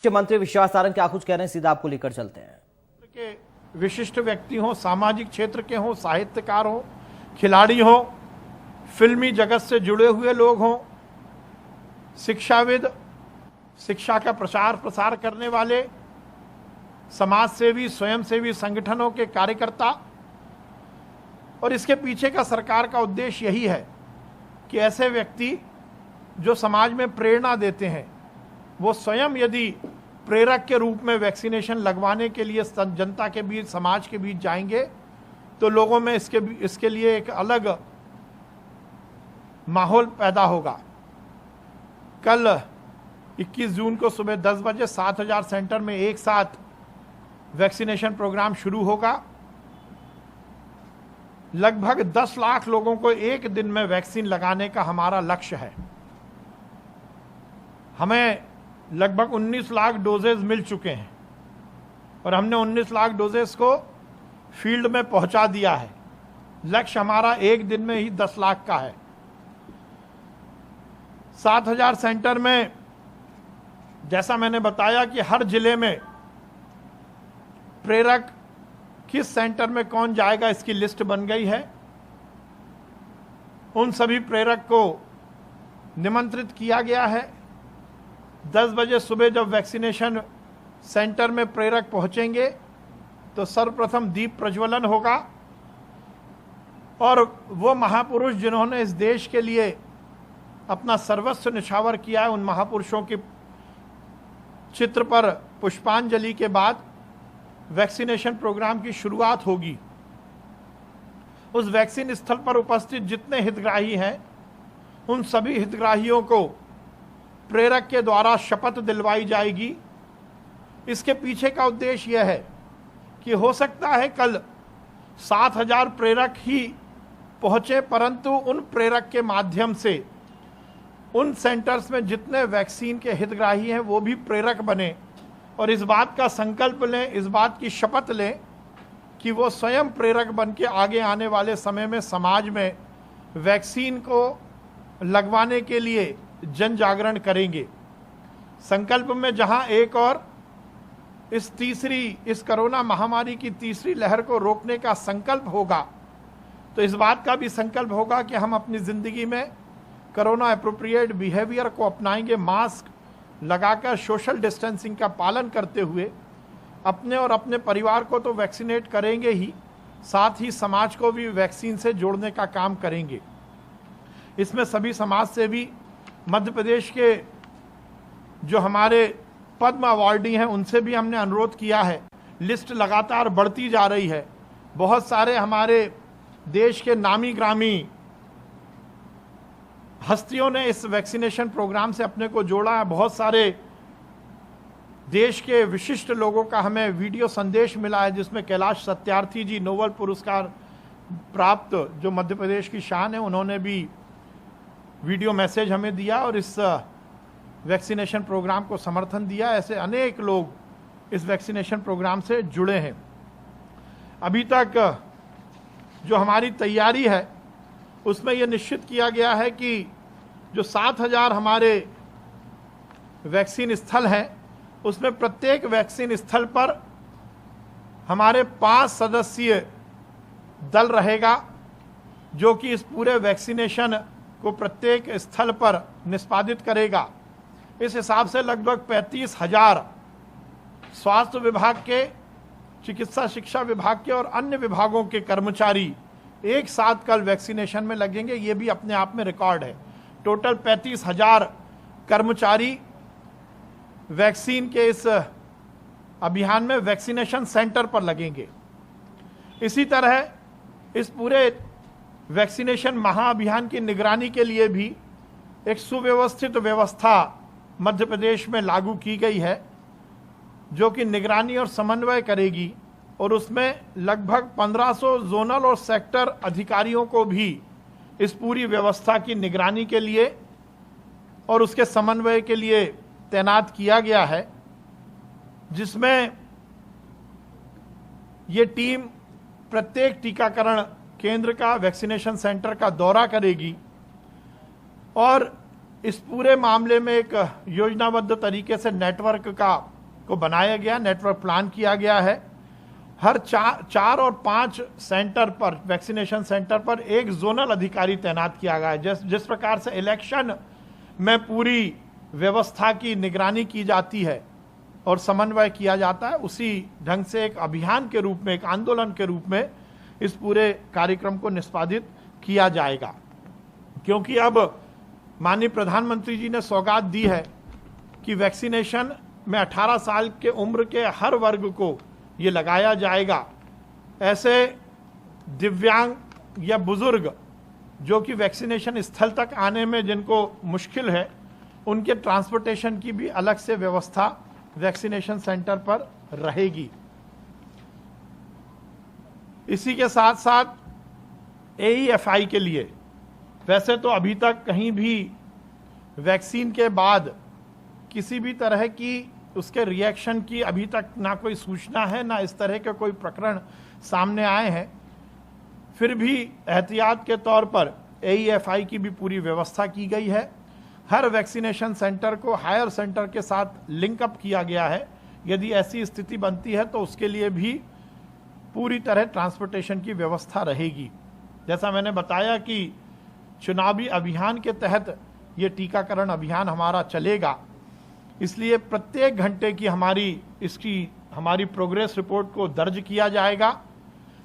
मुख्यमंत्री विश्वास सारंग क्या कुछ कह रहे हैं, सीधा आपको लेकर चलते हैं। के विशिष्ट व्यक्ति हों, सामाजिक क्षेत्र के हों, साहित्यकार हों, खिलाड़ी हों, फिल्मी जगत से जुड़े हुए लोग हों, शिक्षाविद, शिक्षा का प्रचार प्रसार करने वाले, समाज सेवी, स्वयंसेवी संगठनों के कार्यकर्ता। और इसके पीछे का सरकार का उद्देश्य यही है कि ऐसे व्यक्ति जो समाज में प्रेरणा देते हैं वो स्वयं यदि प्रेरक के रूप में वैक्सीनेशन लगवाने के लिए जनता के बीच, समाज के बीच जाएंगे तो लोगों में इसके लिए एक अलग माहौल पैदा होगा। कल 21 जून को सुबह 10 बजे 7000 सेंटर में एक साथ वैक्सीनेशन प्रोग्राम शुरू होगा। लगभग 10 लाख लोगों को एक दिन में वैक्सीन लगाने का हमारा लक्ष्य है। हमें लगभग 19 लाख डोजेज मिल चुके हैं और हमने 19 लाख डोजेस को फील्ड में पहुंचा दिया है। लक्ष्य हमारा एक दिन में ही 10 लाख का है। 7000 सेंटर में जैसा मैंने बताया कि हर जिले में प्रेरक किस सेंटर में कौन जाएगा इसकी लिस्ट बन गई है। उन सभी प्रेरक को निमंत्रित किया गया है। 10 बजे सुबह जब वैक्सीनेशन सेंटर में प्रेरक पहुंचेंगे तो सर्वप्रथम दीप प्रज्वलन होगा और वो महापुरुष जिन्होंने इस देश के लिए अपना सर्वस्व निछावर किया है, उन महापुरुषों के चित्र पर पुष्पांजलि के बाद वैक्सीनेशन प्रोग्राम की शुरुआत होगी। उस वैक्सीन स्थल पर उपस्थित जितने हितग्राही हैं उन सभी हितग्राहियों को प्रेरक के द्वारा शपथ दिलवाई जाएगी। इसके पीछे का उद्देश्य यह है कि हो सकता है कल 7000 प्रेरक ही पहुंचे, परंतु उन प्रेरक के माध्यम से उन सेंटर्स में जितने वैक्सीन के हितग्राही हैं वो भी प्रेरक बने और इस बात का संकल्प लें, इस बात की शपथ लें कि वो स्वयं प्रेरक बन के आगे आने वाले समय में समाज में वैक्सीन को लगवाने के लिए जन जागरण करेंगे। संकल्प में जहां एक और इस कोरोना महामारी की तीसरी लहर को रोकने का संकल्प होगा तो इस बात का भी संकल्प होगा कि हम अपनी जिंदगी में कोरोना एप्रोप्रिएट बिहेवियर को अपनाएंगे। मास्क लगाकर सोशल डिस्टेंसिंग का पालन करते हुए अपने और अपने परिवार को तो वैक्सीनेट करेंगे ही, साथ ही समाज को भी वैक्सीन से जोड़ने का काम करेंगे। इसमें सभी समाज सेवी, मध्य प्रदेश के जो हमारे पद्म अवार्डी हैं उनसे भी हमने अनुरोध किया है। लिस्ट लगातार बढ़ती जा रही है। बहुत सारे हमारे देश के नामी ग्रामी हस्तियों ने इस वैक्सीनेशन प्रोग्राम से अपने को जोड़ा है। बहुत सारे देश के विशिष्ट लोगों का हमें वीडियो संदेश मिला है जिसमें कैलाश सत्यार्थी जी, नोबेल पुरस्कार प्राप्त जो मध्य प्रदेश की शान है, उन्होंने भी वीडियो मैसेज हमें दिया और इस वैक्सीनेशन प्रोग्राम को समर्थन दिया। ऐसे अनेक लोग इस वैक्सीनेशन प्रोग्राम से जुड़े हैं। अभी तक जो हमारी तैयारी है उसमें यह निश्चित किया गया है कि जो 7000 हमारे वैक्सीन स्थल हैं उसमें प्रत्येक वैक्सीन स्थल पर हमारे 5 सदस्यीय दल रहेगा जो कि इस पूरे वैक्सीनेशन को प्रत्येक स्थल पर निष्पादित करेगा। इस हिसाब से लगभग 35,000 स्वास्थ्य विभाग के, चिकित्सा शिक्षा विभाग के और अन्य विभागों के कर्मचारी एक साथ कल वैक्सीनेशन में लगेंगे। ये भी अपने आप में रिकॉर्ड है। टोटल 35,000 कर्मचारी वैक्सीन के इस अभियान में वैक्सीनेशन सेंटर पर लगेंगे। इसी तरह इस पूरे वैक्सीनेशन महाअभियान की निगरानी के लिए भी एक सुव्यवस्थित व्यवस्था मध्य प्रदेश में लागू की गई है जो कि निगरानी और समन्वय करेगी और उसमें लगभग 1500 जोनल और सेक्टर अधिकारियों को भी इस पूरी व्यवस्था की निगरानी के लिए और उसके समन्वय के लिए तैनात किया गया है, जिसमें ये टीम प्रत्येक टीकाकरण केंद्र का, वैक्सीनेशन सेंटर का दौरा करेगी और इस पूरे मामले में एक योजनाबद्ध तरीके से नेटवर्क को बनाया गया, नेटवर्क प्लान किया गया है। हर 4 और 5 सेंटर पर, वैक्सीनेशन सेंटर पर एक जोनल अधिकारी तैनात किया गया है। जिस प्रकार से इलेक्शन में पूरी व्यवस्था की निगरानी की जाती है और समन्वय किया जाता है, उसी ढंग से एक अभियान के रूप में, एक आंदोलन के रूप में इस पूरे कार्यक्रम को निष्पादित किया जाएगा। क्योंकि अब माननीय प्रधानमंत्री जी ने सौगात दी है कि वैक्सीनेशन में 18 साल के उम्र के हर वर्ग को ये लगाया जाएगा। ऐसे दिव्यांग या बुजुर्ग जो कि वैक्सीनेशन स्थल तक आने में जिनको मुश्किल है, उनके ट्रांसपोर्टेशन की भी अलग से व्यवस्था वैक्सीनेशन सेंटर पर रहेगी। इसी के साथ साथ AEFI के लिए, वैसे तो अभी तक कहीं भी वैक्सीन के बाद किसी भी तरह की उसके रिएक्शन की अभी तक ना कोई सूचना है, ना इस तरह के कोई प्रकरण सामने आए हैं। फिर भी एहतियात के तौर पर AEFI की भी पूरी व्यवस्था की गई है। हर वैक्सीनेशन सेंटर को हायर सेंटर के साथ लिंकअप किया गया है। यदि ऐसी स्थिति बनती है तो उसके लिए भी पूरी तरह ट्रांसपोर्टेशन की व्यवस्था रहेगी। जैसा मैंने बताया कि चुनावी अभियान के तहत ये टीकाकरण अभियान हमारा चलेगा, इसलिए प्रत्येक घंटे की हमारी प्रोग्रेस रिपोर्ट को दर्ज किया जाएगा।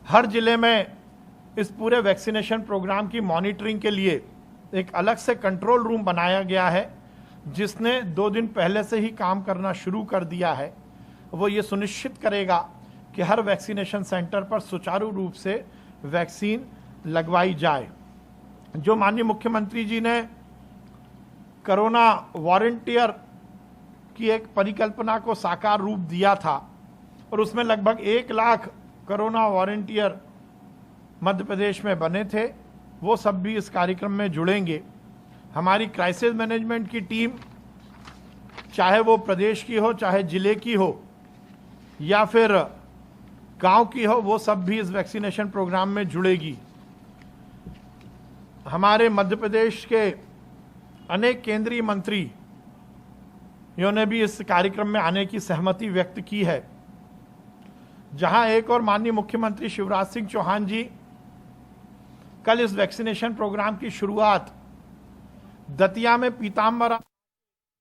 हर जिले में इस पूरे वैक्सीनेशन प्रोग्राम की मॉनिटरिंग के लिए एक अलग से कंट्रोल रूम बनाया गया है, जिसने 2 दिन पहले से ही काम करना शुरू कर दिया है। वो ये सुनिश्चित करेगा कि हर वैक्सीनेशन सेंटर पर सुचारू रूप से वैक्सीन लगवाई जाए। जो माननीय मुख्यमंत्री जी ने कोरोना वॉलंटियर की एक परिकल्पना को साकार रूप दिया था और उसमें लगभग 1 लाख कोरोना वॉलंटियर मध्य प्रदेश में बने थे, वो सब भी इस कार्यक्रम में जुड़ेंगे। हमारी क्राइसिस मैनेजमेंट की टीम, चाहे वो प्रदेश की हो, चाहे जिले की हो या फिर गांव की हो, वो सब भी इस वैक्सीनेशन प्रोग्राम में जुड़ेगी। हमारे मध्य प्रदेश के अनेक केंद्रीय मंत्री ने भी इस कार्यक्रम में आने की सहमति व्यक्त की है। जहां एक और माननीय मुख्यमंत्री शिवराज सिंह चौहान जी कल इस वैक्सीनेशन प्रोग्राम की शुरुआत दतिया में पीताम्बरा